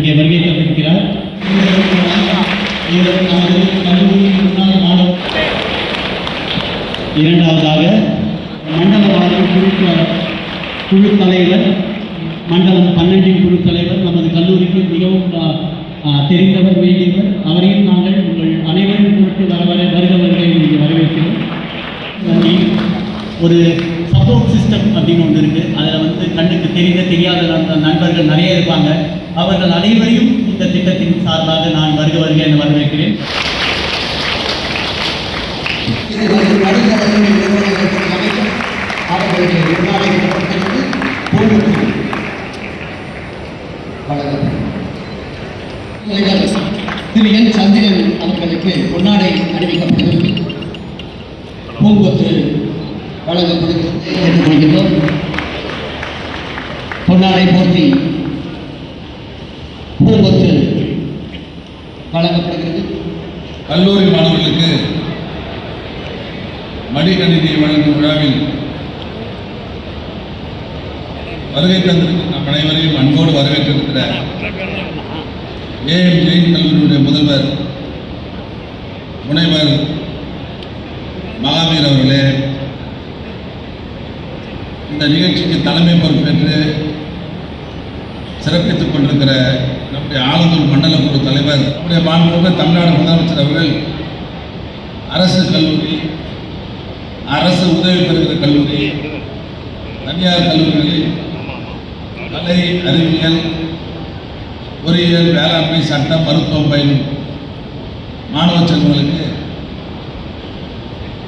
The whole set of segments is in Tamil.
இங்கே வருகை தந்திருக்கிறார். இரண்டாவதாக மண்டல குழு தலைவர், மண்டலம் 12 குழு தலைவர், நமது கல்லூரிக்கு மிகவும் தெரிந்தவர், வேண்டியவர். அவரையும் நாங்கள் உங்கள் அனைவரும் பொருட்டு வருகை இங்கே வரவேற்கிறோம். ஒரு சப்போர்ட் சிஸ்டம் அப்படின்னு ஒன்று இருக்குது. அதில் கண்ணுக்கு தெரியாத நண்பர்கள் நிறைய இருப்பாங்க. அவர்கள் அனைவரையும் இந்த திட்டத்தின் சார்பாக நான் வருக என வரவேற்கிறேன். திரு என் சந்திரன் அவர்களுக்கு பொன்னாடை அறிவிக்கப்படுகிறது. பூங்கொத்து வழங்கப்படுகிறது. ஏற்றுக்கொள்கின்றோம். பொன்னாடை போர்த்தி பூங்கொத்து வழங்கப்படுகிறது. கல்லூரி மாணவர்களுக்கு மடிக்கணினி வழங்கும் விழாவில் வருகை தந்திருக்கின்ற அனைவரையும் அன்போடு வரவேற்றிருக்கிற ஏஎம் ஜெயின் கல்லூரியுடைய முதல்வர் முனைவர் மகாவீர் அவர்களே, இந்த நிகழ்ச்சிக்கு தலைமை பொறுப்பேற்று சிறப்பித்துக் கொண்டிருக்கிற நம்முடைய ஆலந்தூர் மண்டல குழு தலைவர், நம்முடைய மாண்புமிகு தமிழ்நாடு முதலமைச்சர் அவர்கள் அரசு கல்லூரி, அரசு உதவி பெறுகிற கல்லூரி, தனியார் கல்லூரிகளில் கலை, அறிவியல், பொறியியல், வேளாண்மை, சட்டம், மருத்துவம் பயிலும் மாணவ செல்வங்களுக்கு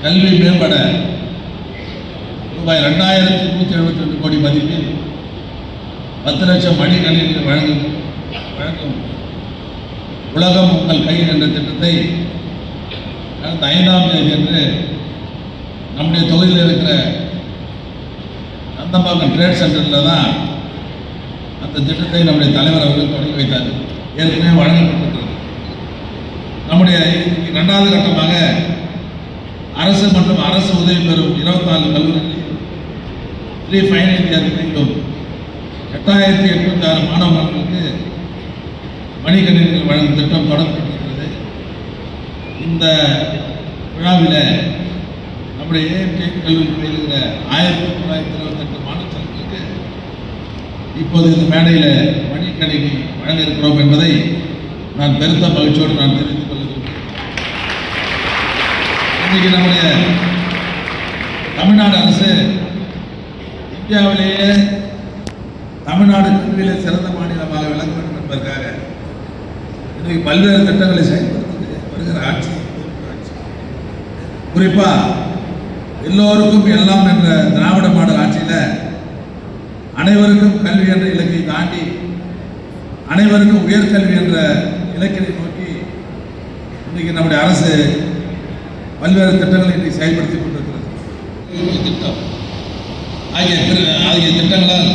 கல்வி மேம்பட ரூபாய் 2172 கோடி மதிப்பில் 10 லட்சம் மடிக்கணினிகள் வழங்கும் உலகம் உங்கள் கையில் என்ற திட்டத்தை கடந்த 5ஆம் தேதி அன்று நம்முடைய தொகுதியில் இருக்கிற நந்தம்பாக்கம் ட்ரேட் சென்டரில் தான் அந்த திட்டத்தை நம்முடைய தலைவர் அவர்கள் தொடங்கி வைத்தார். ஏற்கனவே வழங்கப்பட்டிருக்கிறது. நம்முடைய 2வது கட்டமாக அரசு மற்றும் அரசு உதவி பெறும் 24 கல்லூரிகளில் ஃபைனல் இயர் மீண்டும் 8806 மாணவர்களுக்கு மடிக்கணினிகள் வழங்கும் திட்டம் தொடங்கப்பட்டிருக்கிறது. இந்த விழாவில் நம்முடைய ஏஎம் ஜெயின் கல்லூரி பயிலுகிற 1928 மாணவர்களுக்கு இப்போது இந்த மேடையில் மடிக்கணினி வழங்க இருக்கிறோம் என்பதை நான் பெருத்த மகிழ்ச்சியோடு நான் தெரிவித்துக் கொள்கிறேன். இன்றைக்கு நம்முடைய தமிழ்நாடு அரசு இந்தியாவிலேயே தமிழ்நாடு கல்வியிலே சிறந்த மாநிலமாக விளங்க வேண்டும் என்பதற்காக இன்றைக்கு பல்வேறு திட்டங்களை செயல்படுத்தி வருகிற ஆட்சி. குறிப்பாக எல்லோருக்கும் எல்லாம் என்ற திராவிட மாடல் ஆட்சியில் அனைவருக்கும் கல்வி என்ற இலக்கை தாண்டி அனைவருக்கும் உயர்கல்வி என்ற இலக்கினை நோக்கி இன்றைக்கு நம்முடைய அரசு பல்வேறு திட்டங்களை இன்றைக்கு செயல்படுத்தி கொண்டிருக்கிறது. திட்டம் ஆகிய திட்டங்களால்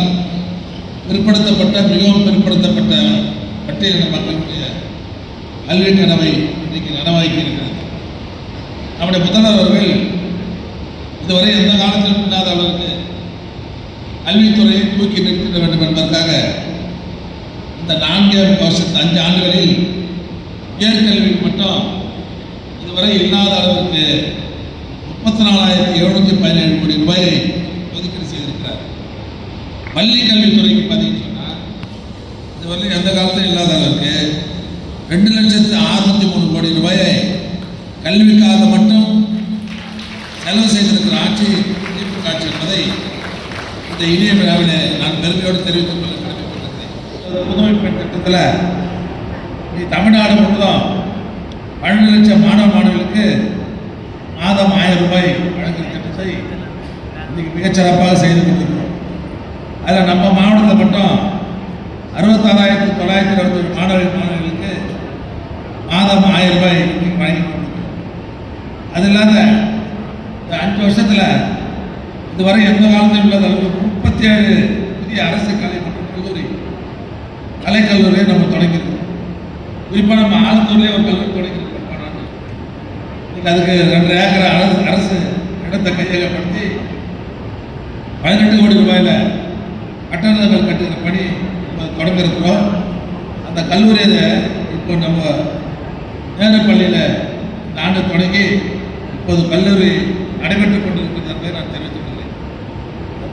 பிற்படுத்தப்பட்ட, மிகவும் பிற்படுத்தப்பட்ட பட்டியலின மக்களுடைய கல்வி கனவை இன்றைக்கு நனவாக்கி இருக்கிறது. நம்முடைய முதல்வர் அவர்கள் இதுவரை எந்த காலத்திலும் இல்லாத அளவுக்கு கல்வித்துறையை தூக்கி நிறுத்திட வேண்டும் என்பதற்காக இந்த 5 ஆண்டுகளில் உயர்கல்வியில் மட்டும் இதுவரை இல்லாத அளவிற்கு 34,717 கோடி ரூபாயை ஒதுக்கீடு செய்திருக்கிறார். பள்ளி கல்வித்துறைக்கு பார்த்தீங்கன்னு சொன்னால் இதுவரை எந்த காலத்திலும் இல்லாத அளவுக்கு 2,603 கோடி ரூபாயை கல்விக்காக மட்டும் செலவு செய்திருக்கிற ஆட்சி திமுக ஆட்சி என்பதை இந்த இனிய விழாவில் நான் பெருமையோடு தெரிவித்துக் கொள்ள கடமைப்பட்டிருக்கிறேன். புதுமை பெண் திட்டத்தில் தமிழ்நாடு முழுவதும் 12 லட்சம் மாணவர்களுக்கு மாதம் 1000 ரூபாய் வழங்குகிற திட்டத்தை இன்றைக்கு மிகச்சிறப்பாக செய்து கொண்டிருக்கிறோம். அதில் நம்ம மாவட்டத்தில் மட்டும் 66,921 மாணவர்களுக்கு மாதம் 1000 ரூபாய் இன்றைக்கு வழங்கி கொண்டிருக்கிறோம். அது இல்லாத இந்த 5 வருஷத்தில் இதுவரை எந்த காலத்திலும் இல்லாத அளவுக்கு 37 புதிய அரசு கலை மற்றும் கலைக்கல்லூரியை நம்ம தொடங்கியிருக்கோம். குறிப்பாக நம்ம ஆலந்தூர்லேயே ஒரு கல்லூரி தொடங்கியிருக்கோம். இன்னைக்கு அதுக்கு 2 ஏக்கர் அரசு இடத்தை கையகப்படுத்தி 18 கோடி ரூபாயில் கட்டணங்கள் கட்டுகிற பணி தொடங்க இருக்கிறோம். அந்த கல்லூரியில் இப்போ நம்ம நேரு பள்ளியில் இந்த ஆண்டு தொடங்கி இப்போது கல்லூரி நடைபெற்றுக் கொண்டிருக்கிறது என்பதை நான் தெரிவித்துக் கொள்கிறேன்.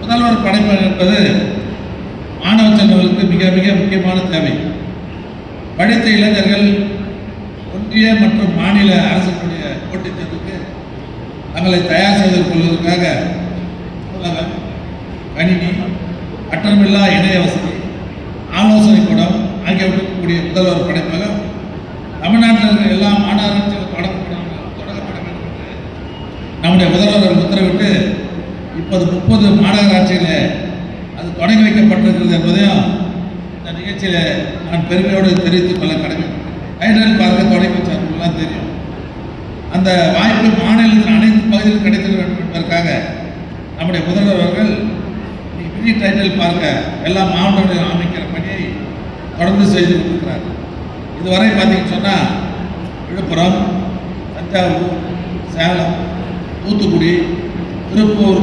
முதல்வர் படைப்பு என்பது மாணவ செல்வங்களுக்கு மிக மிக முக்கியமான தேவை. படித்த இளைஞர்கள் ஒன்றிய மற்றும் மாநில அரசுடைய போட்டித் தேர்வுக்கு தங்களை தயார் செய்து கொள்வதற்காக நூலகம், கணினி, கட்டணமில்லா இணைய வசதி, ஆலோசனை கூடம் ஆகியவற்றுக்கு கூடிய முதல்வர் படைப்பகம் தமிழ்நாட்டில் இருக்கிற எல்லா மாநகராட்சிகளும் தொடங்கப்பட வேண்டும் என்று நம்முடைய முதல்வர் உத்தரவிட்டு இப்போது 30 மாநகராட்சியில் அது தொடங்கி வைக்கப்பட்டிருக்கிறது என்பதையும் இந்த நிகழ்ச்சியில் நான் பெருமையோடு தெரிவித்துக் கொள்ள கடமை. டைடல் பார்க்க தொடங்கி வச்சாருலாம் தெரியும். அந்த வாய்ப்பு மாநிலத்தின் அனைத்து பகுதியிலும் கிடைத்திட வேண்டும் என்பதற்காக நம்முடைய முதல்வர் அவர்கள் மினி டைடல் பார்க்க எல்லா மாவட்டங்களையும் அமைக்கிற பணியை தொடர்ந்து செய்து கொண்டிருக்கிறார். இதுவரை பார்த்தீங்கன்னு சொன்னால் விழுப்புரம், தஞ்சாவூர், சேலம், தூத்துக்குடி, திருப்பூர்,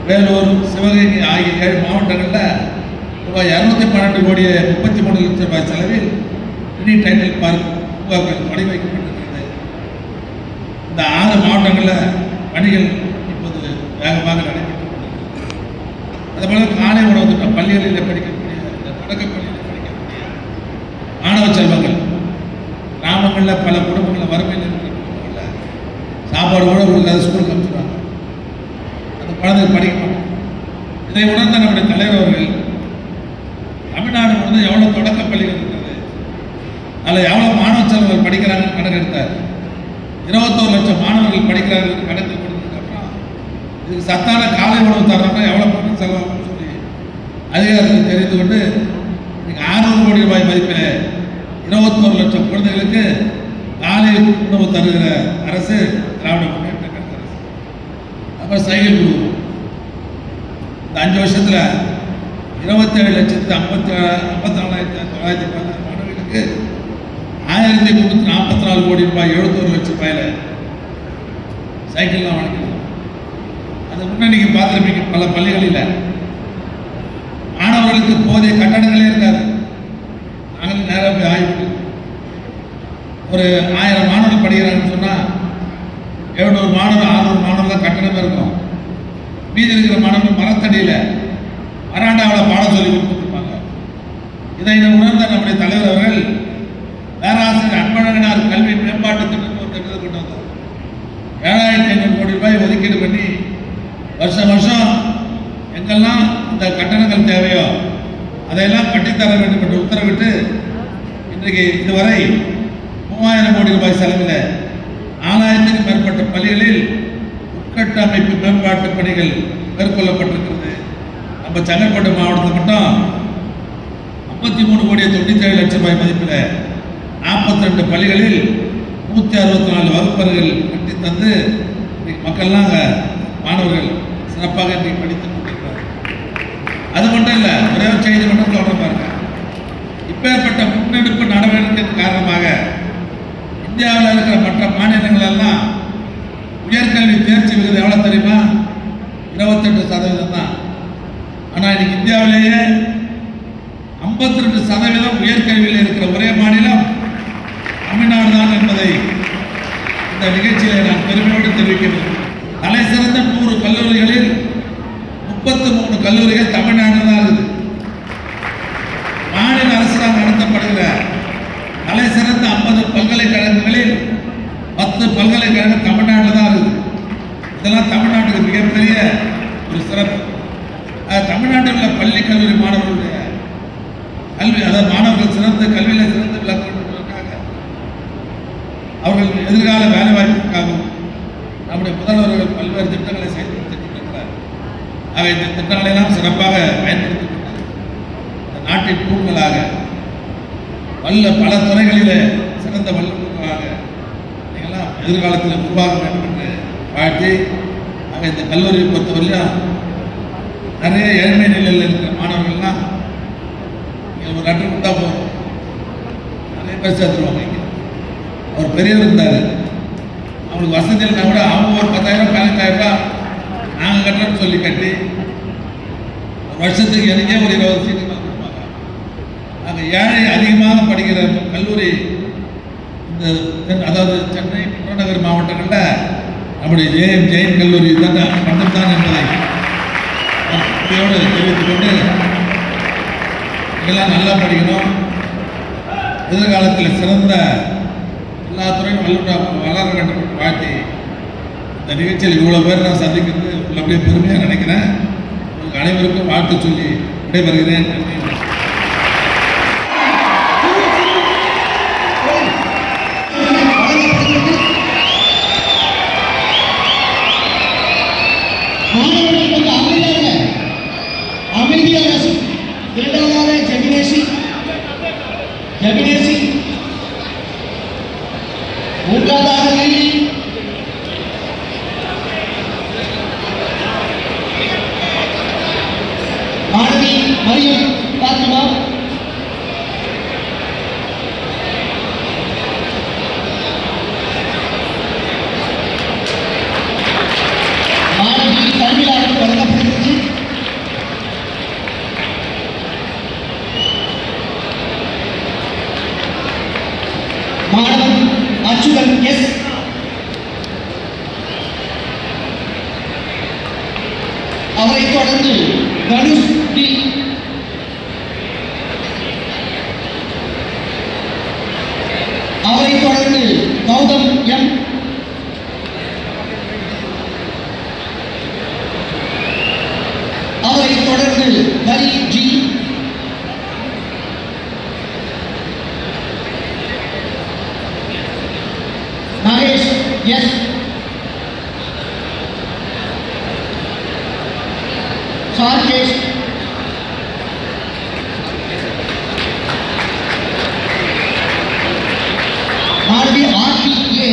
வேலூர், சிவகங்கை ஆகிய 7 மாவட்டங்களில் ரூபாய் 212 கோடி 33 லட்சம் ரூபாய் செலவில் மினி டைடல் பார்க் தொடங்கி வைக்கப்பட்டிருக்கிறது. இந்த 6 மாவட்டங்களில் பணிகள் இப்போது வேகமாக நடைபெற்று கொண்டிருக்கிறது. அதுபோல காலை உணவு திட்டம் பள்ளிகளில் படிக்கக்கூடிய இந்த தொடக்கப் பள்ளியில் படிக்கக்கூடிய மாணவ செல்வங்கள் கிராமங்களில் பல குடும்பங்களில் வறுமையில் இருக்கிற குடும்பங்களில் சாப்பாடு கூட கொடுக்காத ஸ்கூலுக்கு அனுப்பிச்சுடுவாங்க. அந்த குழந்தைகள் படிக்க மாட்டாங்க. இதை உணர்ந்த நம்முடைய தலைவர் அவர்கள் தமிழ்நாடு வந்து எவ்வளோ தொடக்கப் பள்ளிகள் இருக்கிறது, அதில் எவ்வளோ மாணவ செல்வங்கள் படிக்கிறாங்கன்னு கணக்கெடுத்தார். 21 லட்சம் மாணவர்கள் படிக்கிறார்கள் கணக்கு கொடுத்ததுக்கப்புறம் இதுக்கு சத்தான காலை உணவு தரணும்னா எவ்வளோ பணம் செலவாகும்னு சொல்லி அதிகாரிகள் தெரிந்து கொண்டு இன்னைக்கு 600 கோடி ரூபாய் மதிப்பில் 21 லட்சம் குழந்தைகளுக்கு காலை உணவு தருகிற அரசு திராவிட முன்னேற்ற கழக அரசு. அப்புறம் சைக்கிள் கொடுக்குறோம். இந்த 5 வருஷத்தில் 27,54,916 மாணவர்களுக்கு 1,344 கோடி ரூபாய் 71 லட்சம் ரூபாயில் சைக்கிள்லாம் வழங்கிடுறோம். அது முன்னே நீங்கள் பார்த்துருப்பீங்க, பல பள்ளிகளில் மாணவர்களுக்கு போதிய கட்டணங்களே இருக்காது. நாங்கள் நேராக போய் ஆய்வு பண்ணி ஒரு 1000 மாணவர்கள் படிக்கிறாங்கன்னு சொன்னால் 700 மாணவர் 600 மாணவர்கள் கட்டணமே இருக்கும். மீதி இருக்கிற மாணவர்கள் மரத்தடியில் வராண்டாவில் பாடம் சொல்லி கொடுத்துருப்பாங்க. இதை உணர்ந்த நம்முடைய தலைவர் அவர்கள் பேராசிரியர் அன்பழகனார் கல்வி மேம்பாட்டு திட்டத்தை ஒரு திட்டத்தை கொண்டு வந்தார். 7,500 கோடி ரூபாய் ஒதுக்கீடு பண்ணி வருஷம் வருஷம் எங்கெல்லாம் இந்த கட்டணங்கள் தேவையோ அதையெல்லாம் கட்டித்தர வேண்டும் என்று உத்தரவிட்டு இன்றைக்கு இதுவரை 3,000 கோடி ரூபாய் செலவில் 4,000க்கும் மேற்பட்ட பள்ளிகளில் உட்கட்டமைப்பு மேம்பாட்டு பணிகள் மேற்கொள்ளப்பட்டிருக்கிறது. நம்ம செங்கல்பட்டு மாவட்டத்தில் மட்டும் 53 கோடி 97 லட்சம் ரூபாய் மதிப்பில் 42 பள்ளிகளில் 164 வகுப்பறைகள் கட்டி தந்து மக்கள்லாம் அங்கே மாணவர்கள் சிறப்பாக இன்றைக்கு படித்துக் கொண்டிருக்கிறார்கள். அது மட்டும் இல்லை, ஒரே ஒரு செய்தி மட்டும் சொல்ற பாருங்க. இப்பேற்பட்ட முன்னெடுப்பு நடவடிக்கையின் காரணமாக இந்தியாவில் இருக்கிற மற்ற மாநிலங்கள் எல்லாம் உயர்கல்வி தேர்ச்சி விகிதம் எவ்வளோ தெரியுமா? 28% தான். ஆனால் இன்னைக்கு இந்தியாவிலேயே 52% உயர்கல்வியில் இருக்கிற ஒரே மாநிலம் தமிழ்நாடு தான் என்பதை இந்த நிகழ்ச்சியில் நான் பெருமையோடு தெரிவிக்கிறேன். தலை சிறந்த 100 கல்லூரிகளில் 33 கல்லூரிகள் தமிழ்நாடு தான் இருக்குது. மாநில அரசால் நடத்தப்படுகிற தலை சிறந்த 50 பல்கலைக்கழகங்களில் 10 பல்கலைக்கழகம் தமிழ்நாட்டில் தான் இருக்குது. இதெல்லாம் தமிழ்நாட்டுக்கு மிகப்பெரிய ஒரு சிறப்பு. தமிழ்நாட்டில் உள்ள பள்ளி கல்லூரி மாணவர்களுடைய கல்வி, அதாவது மாணவர்கள் சிறந்த கல்வியில் சிறந்து விளக்க வேண்டுமென்றதுக்காக அவர்கள் எதிர்கால வேலை வாய்ப்புக்காகவும் நம்முடைய முதல்வர்கள் பல்வேறு திட்டங்களை செயல்படுத்தியிருக்கிறார். ஆக இந்த திட்டங்களை எல்லாம் சிறப்பாக பயன்படுத்திக் கொண்டு இந்த நாட்டின் தூண்களாக பல துறைகளில் சிறந்த வல்லுநர்களாக நீங்கள்லாம் எதிர்காலத்தில் உருவாக வேண்டும் என்று வாழ்த்தி, ஆக இந்த கல்லூரியை பொறுத்தவரையிலும் நிறைய ஏழ்மை நிலையில் இருக்கிற மாணவர்கள்லாம் நீங்கள் ஒரு லெட்டர் கொடுத்தா போதும், நிறைய பேர் சேர்த்துருவாங்க. இங்கே அவர் பெரியவர் இருந்தார், அவங்களுக்கு வசதி இல்லைனா கூட அவங்க ஒரு 10,000 15,000 நாங்கள் கட்டுறோம்னு சொல்லி கட்டி ஒரு வருஷத்துக்கு எனக்கே ஒரு 20 சீட்டு கொடுப்பாங்க. நாங்கள் ஏழை அதிகமாக படிக்கிற கல்லூரி அதாவது சென்னை புறநகர் மாவட்டங்களில் நம்முடைய ஜெயின் கல்லூரி தான் மட்டும்தான் என்பதை இதோடு தெரிவித்துக் கொண்டு இதெல்லாம் நல்லா படிக்கணும், எதிர்காலத்தில் சிறந்த எல்லா துறையும் வளர வேண்டும் வாழ்த்தி இந்த நிகழ்ச்சியில் இவ்வளோ பேர் நான் சந்திக்கிறது அப்படியே பெருமையாக நினைக்கிறேன். உங்களுக்கு அனைவருக்கும் வாழ்த்து சொல்லி விடைபெறுகிறேன். நன்றி. இரண்டாவதாக ஜெகனேஷி, மூன்றாவதாக லிலி, மாணவி மரியம் பாத்திமா, மாணவி கல்வியாளருக்கு வழங்கப்படுகிறது. மாணவன் அச்சுதன் எஸ், அவரைத் தொடர்ந்து தனுஷ் டி, அவரைத் தொடர்ந்து கௌதம் எம், அவரைத் தொடர்ந்து ஹரி ஜி, மகேஷ் எஸ், சார்கேஷ், மாணவி ஆர்டிஏ,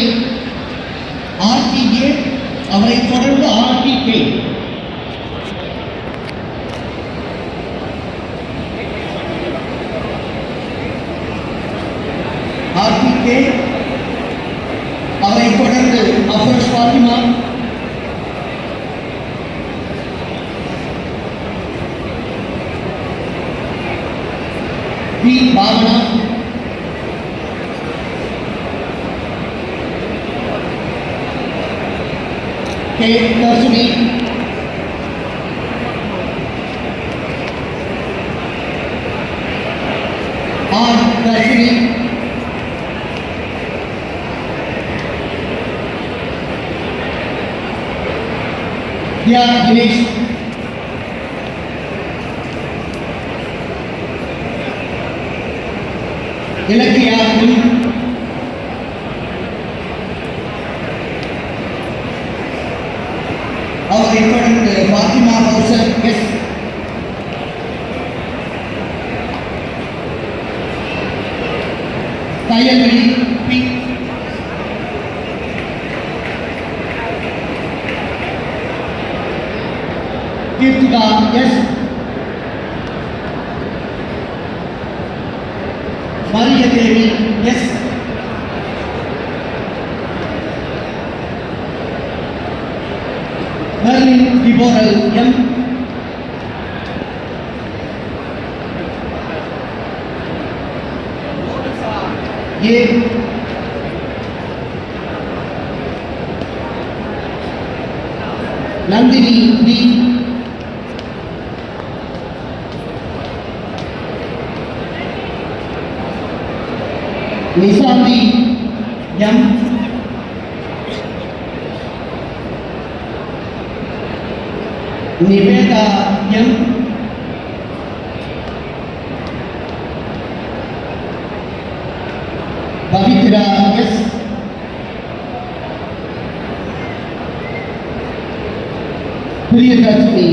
அவரைத் தொடர்ந்து ஆர்டிகே, அவரைத் தொடர்ந்து Afroz Fathima, P Bhavana, K Dharshini, R Dharshini, या दिनेश, इलकिया और इतोड़ Fathima Kaushal S, Kayali P, Keerthika S, Maria Devi S, Merlin Deborah M, ये Nandini D, Nishanthi M, Niveda M, Pavithra S, Priyadarshini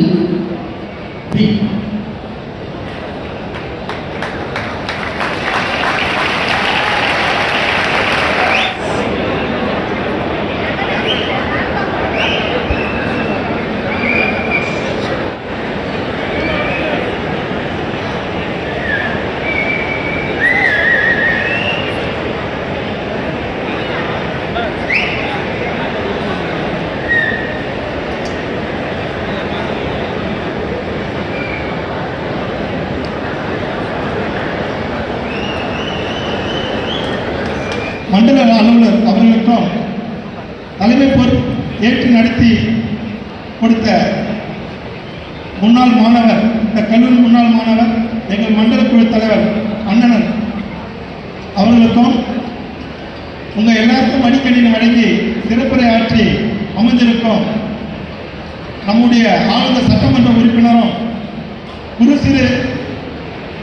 B, மண்டல அலுவலர் அவர்களுக்கும் தலைமை பொறுப்பு ஏற்று நடத்தி கொடுத்த முன்னாள் மாணவர், இந்த கல்லூரி முன்னாள் மாணவர், எங்கள் மண்டல குழு தலைவர் அண்ணன் அவர்களுக்கும் உங்கள் எல்லாருக்கும் மடிக்கணினி வழங்கி சிறப்புரை ஆற்றி அமைந்திருக்கும் நம்முடைய ஆழ்ந்த சட்டமன்ற உறுப்பினரும் குறு சிறு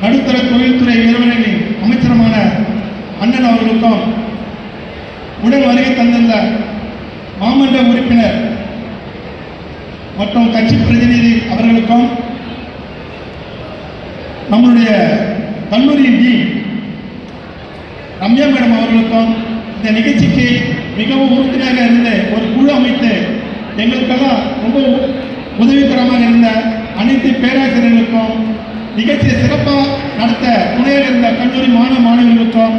நடுத்தர தொழில்துறை நிறுவனங்களின் அமைச்சருமான அண்ணன் அவர்களுக்கும் உடன் வருகை தந்துள்ள மாமன்ற உறுப்பினர் மற்றும் கட்சி பிரதிநிதி அவர்களுக்கும் நம்முடைய கல்லூரியின் டீன் ரம்யா மேடம் அவர்களுக்கும் இந்த நிகழ்ச்சிக்கு மிகவும் உறுதுணையாக இருந்து ஒரு குழு அமைத்து எங்களுக்கெல்லாம் ரொம்ப உதவிகரமாக இருந்த அனைத்து பேராசிரியர்களுக்கும் நிகழ்ச்சியை சிறப்பாக நடத்த துணையாக இருந்த கல்லூரி மாணவர்களுக்கும்